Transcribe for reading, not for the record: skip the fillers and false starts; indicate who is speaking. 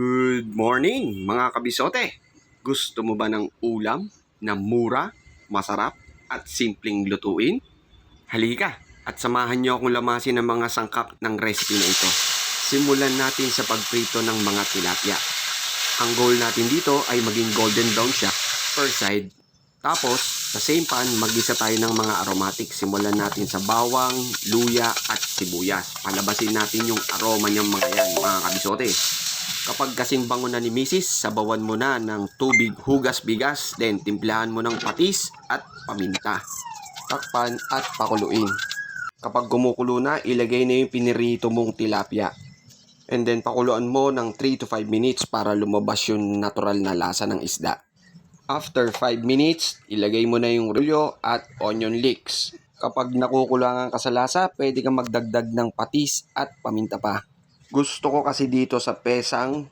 Speaker 1: Good morning mga kabisote! Gusto mo ba ng ulam na mura, masarap at simpleng lutuin? Halika at samahan niyo akong lamasin ng mga sangkap ng recipe na ito. Simulan natin sa pagprito ng mga tilapia. Ang goal natin dito ay maging golden brown siya per side. Tapos, sa same pan, mag-isa tayo ng mga aromatic. Simulan natin sa bawang, luya at sibuyas. Palabasin natin yung aroma niyang mga yan, mga kabisote. Kapag kasing bango na ni Mrs., sabawan mo na ng tubig hugas bigas, then timplahan mo ng patis at paminta. Takpan at pakuluin. Kapag kumukulo na, ilagay na yung pinirito mong tilapia. And then pakuluan mo ng 3 to 5 minutes para lumabas yung natural na lasa ng isda. After 5 minutes, ilagay mo na yung repolyo at onion leeks. Kapag nakukulangan ka sa lasa, pwede kang magdagdag ng patis at paminta pa. Gusto ko kasi dito sa pesang